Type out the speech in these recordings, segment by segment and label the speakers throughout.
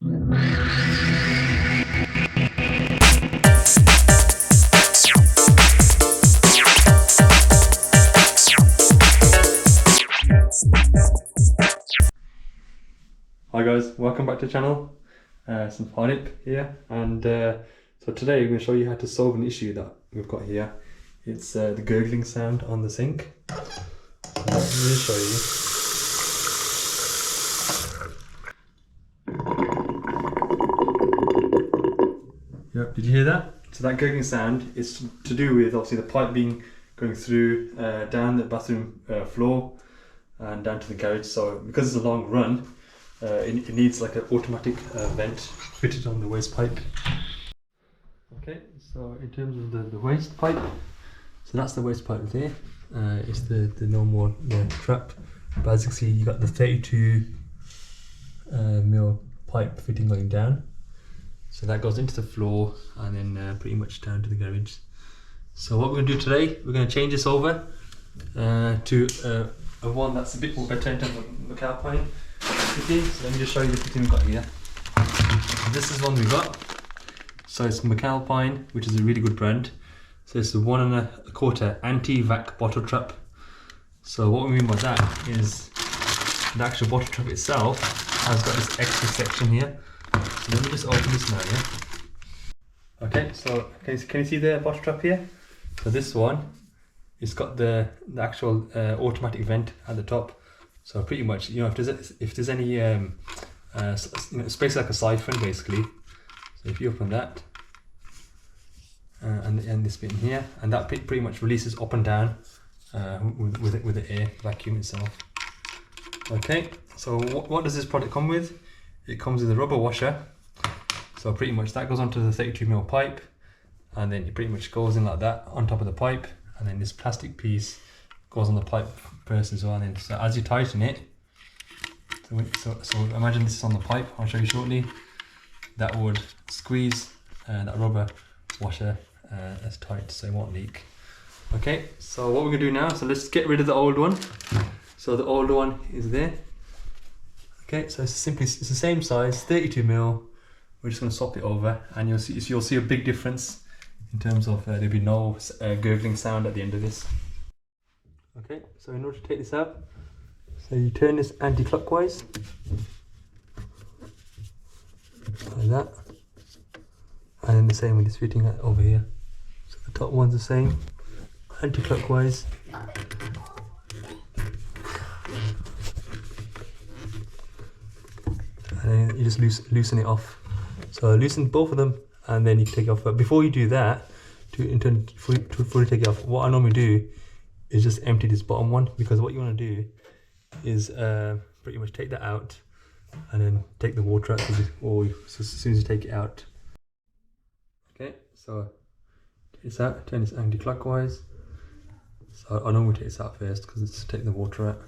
Speaker 1: Hi guys, welcome back to the channel. Some Phonic here, and so today I'm going to show you how to solve an issue that we've got here. It's the gurgling sound on the sink. Let me show you. Yep, did you hear that? So that gurgling sound is to do with obviously the pipe being going through down the bathroom floor and down to the garage. So because it's a long run, it needs like an automatic vent fitted on the waste pipe. Okay, so in terms of the waste pipe, so that's the waste pipe there. It's the normal trap, but as you can see, you got the 32 mil pipe fitting going down. So that goes into the floor and then pretty much down to the garage. So what we're going to do today, we're going to change this over to a one that's a bit more better in terms of Mcalpine fitting. So let me just show you the fitting we've got here. So this is one we got. So it's Mcalpine, which is a really good brand. So it's the 1 1/4 anti-vac bottle trap. So what we mean by that is the actual bottle trap itself has got this extra section here. So let me just open this now, yeah? Okay, so can you see the bottle trap here? So this one, it's got the actual automatic vent at the top. So pretty much, you know, if there's any space like a siphon basically. So if you open that and this bit in here, and that pretty much releases up and down with the air vacuum itself. Okay, so what does this product come with? It comes with a rubber washer. So pretty much that goes onto the 32 mil pipe, and then it pretty much goes in like that on top of the pipe, and then this plastic piece goes on the pipe first as well. And then so as you tighten it, so imagine this is on the pipe. I'll show you shortly. That would squeeze that rubber washer as tight so it won't leak. Okay, so what we're gonna do now, so let's get rid of the old one. So the old one is there. Okay, so it's the same size, 32 mil. We're just gonna swap it over, and you'll see a big difference in terms of there'll be no gurgling sound at the end of this. Okay, so in order to take this out, so you turn this anti-clockwise, like that, and then the same with this fitting over here. So the top one's the same, anti-clockwise. And then you just loosen it off. So loosen both of them, and then you can take it off. But before you do that, to fully take it off, what I normally do is just empty this bottom one, because what you want to do is pretty much take that out and then take the water out as soon as you take it out. Okay, so take this out, turn this anti-clockwise. So I normally take this out first because it's to take the water out.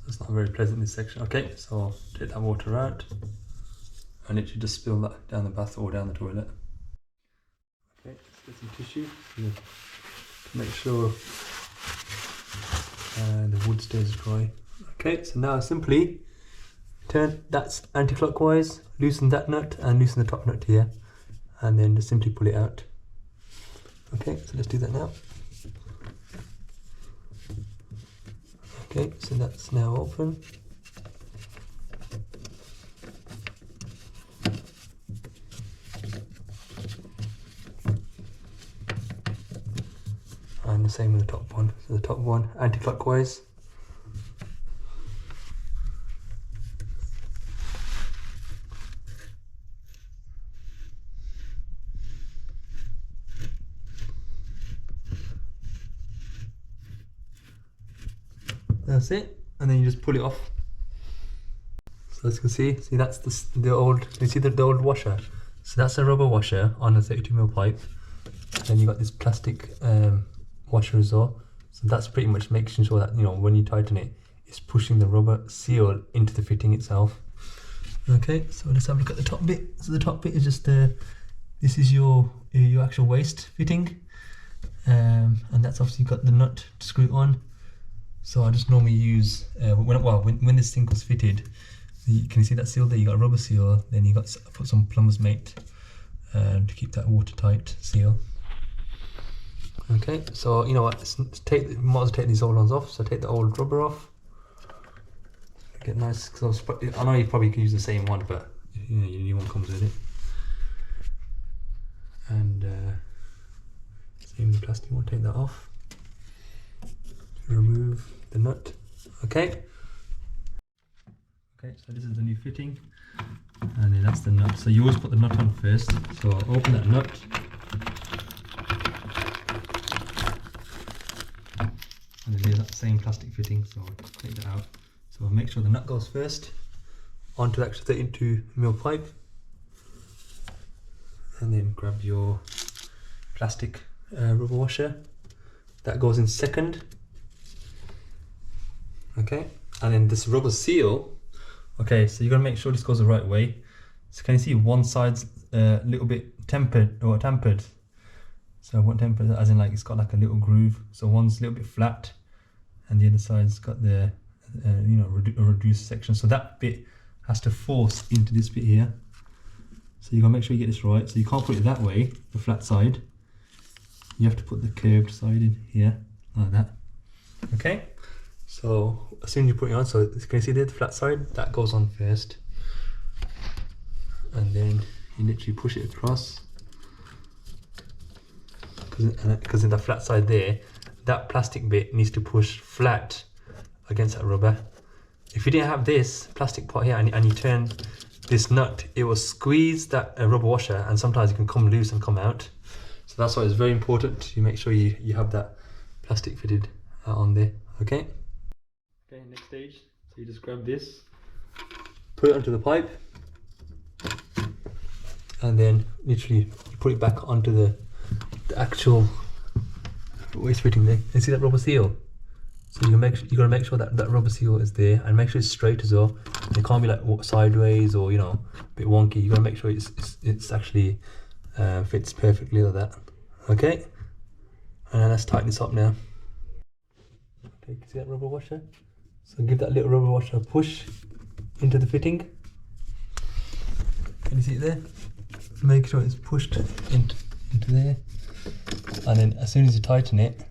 Speaker 1: It's not very pleasant, this section. Okay, so take that water out and it should just spill that down the bath or down the toilet. Okay, let's get some tissue to make sure the wood stays dry. Okay, so now simply turn that's anti-clockwise, loosen that nut and loosen the top nut here, and then just simply pull it out. Okay, so let's do that now. Okay, so that's now open. And the same with the top one. So the top one, anti-clockwise. That's it, and then you just pull it off. So as you can see that's the old. You see the old washer. So that's a rubber washer on a 32 mil pipe. Then you got this plastic washer as well. So that's pretty much making sure that, you know, when you tighten it, it's pushing the rubber seal into the fitting itself. Okay, so let's have a look at the top bit. So the top bit is just this is your actual waste fitting. and that's obviously got the nut to screw it on. So I just normally use when this thing was fitted, can you see that seal there? You got a rubber seal, then you got put some plumber's mate to keep that watertight seal. Okay, so you know what? Might as well take these old ones off. So take the old rubber off. Get nice. Cause I know you probably can use the same one, but you know, your new one comes with it. And same with the plastic one. Take that off. Remove the nut. Okay. Okay, so this is the new fitting, and then that's the nut. So you always put the nut on first. So I'll open that nut. And then there's that same plastic fitting, so I'll take that out. So I'll make sure the nut goes first onto the actual 32mm pipe, and then grab your plastic rubber washer. That goes in second. Okay, and then this rubber seal. Okay, so you're gonna make sure this goes the right way. So can you see one side's a little bit tampered. So what tempered, as in like it's got like a little groove. So one's a little bit flat, and the other side's got the you know, a reduced section. So that bit has to force into this bit here. So you gotta make sure you get this right. So you can't put it that way, the flat side. You have to put the curved side in here, like that. Okay. So as soon as you put it on, so can you see there, the flat side? That goes on first. And then you literally push it across. Because in the flat side there, that plastic bit needs to push flat against that rubber. If you didn't have this plastic part here and you turn this nut, it will squeeze that rubber washer, and sometimes it can come loose and come out. So that's why it's very important you make sure you have that plastic fitted on there. Okay. Okay, next stage. So you just grab this, put it onto the pipe, and then literally you put it back onto the actual waste fitting there. You see that rubber seal? So you gotta make sure that that rubber seal is there, and make sure it's straight as well. It can't be like sideways or, you know, a bit wonky. You gotta make sure it's actually fits perfectly like that. Okay, and let's tighten this up now. Okay, you see that rubber washer? So give that little rubber washer a push into the fitting. Can you see it there? Make sure it's pushed into there, and then as soon as you tighten it,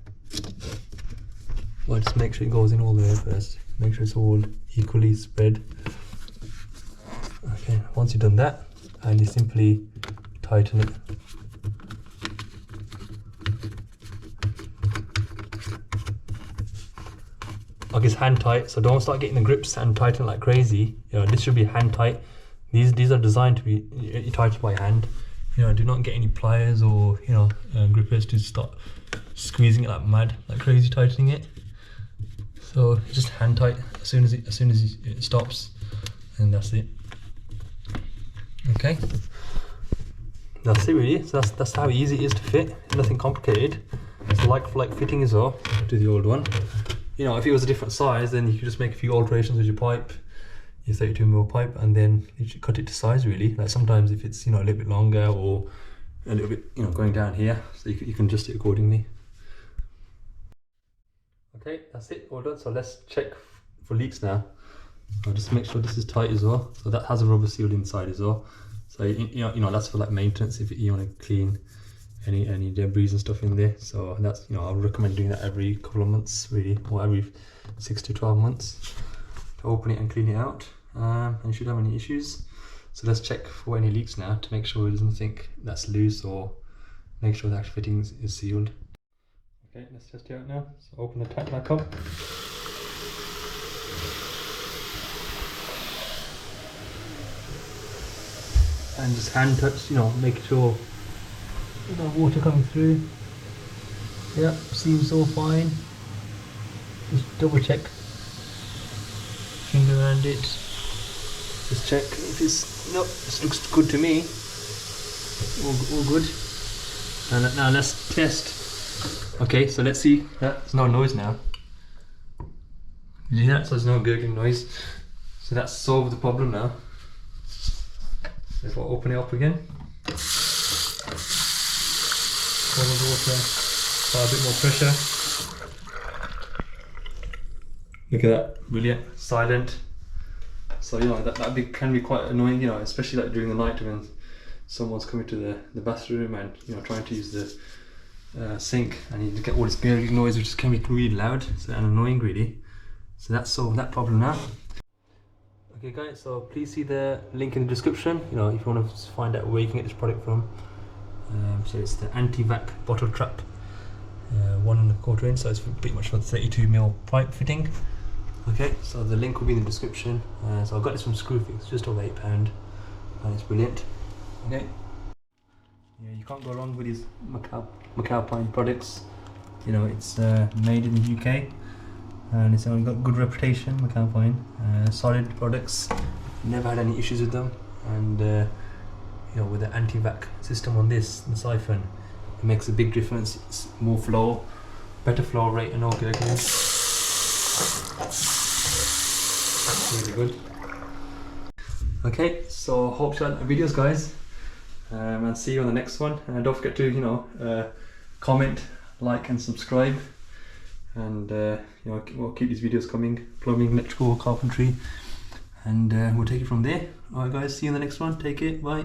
Speaker 1: well, just make sure it goes in all the way first. Make sure it's all equally spread. Okay, once you've done that, and you simply tighten it. Like it's hand tight, so don't start getting the grips and tighten like crazy. You know, this should be hand tight. These are designed to be tightened by hand. You know, do not get any pliers or, you know, grippers to start squeezing it like mad, like crazy tightening it. So just hand tight as soon as it stops, and that's it. Okay, that's it really. So that's how easy it is to fit. Nothing complicated. It's like for like fitting as well to the old one. You know, if it was a different size, then you could just make a few alterations with your pipe, your 32mm pipe, and then you should cut it to size really. Like sometimes if it's, you know, a little bit longer or a little bit, you know, going down here, so you can adjust it accordingly. Okay, that's it, all done. So let's check for leaks now. I'll just make sure this is tight as well. So that has a rubber seal inside as well. So you know that's for like maintenance, if you want to clean any debris and stuff in there. So that's, you know, I would recommend doing that every couple of months really, or every 6 to 12 months to open it and clean it out. And you shouldn't have any issues. So let's check for any leaks now to make sure there's nothing that's loose, or make sure the actual fitting is sealed. Okay, let's test it out now. So open the tap back up. And just hand touch, you know, make sure the water coming through. Yeah, seems all fine. Just double check. Finger around it. Just check if it's, no, this looks good to me. All good. And now let's test. Okay, so let's see. There's no noise now. Did you hear that? So there's no gurgling noise. So that's solved the problem now. If I open it up again. Cold water apply a bit more pressure. Look at that, brilliant, silent. So you know that can be quite annoying, you know, especially like during the night when someone's coming to the bathroom and you know trying to use the sink, and you get all this gurgling noise which can be really loud, so and annoying really. So that's solved that problem now. Okay guys, so please see the link in the description, you know, if you want to find out where you can get this product from. So it's the anti-vac bottle trap, 1¼ inch, so it's pretty much for the 32mm pipe fitting. Okay, so the link will be in the description. So I got this from Screwfix, just over £8, and it's brilliant. Okay, yeah, you can't go wrong with these Mcalpine products. You know, it's made in the UK, and it's only got good reputation. Mcalpine, solid products. Never had any issues with them, and you know, with the anti-vac system on this, the siphon, it makes a big difference. It's more flow, better flow rate, and all gurgling. Really good. Okay, so hope you like the videos, guys, and see you on the next one. And don't forget to, you know, comment, like, and subscribe. And you know, we'll keep these videos coming, plumbing, electrical, carpentry, and we'll take it from there. Alright guys, see you in the next one. Take it, bye.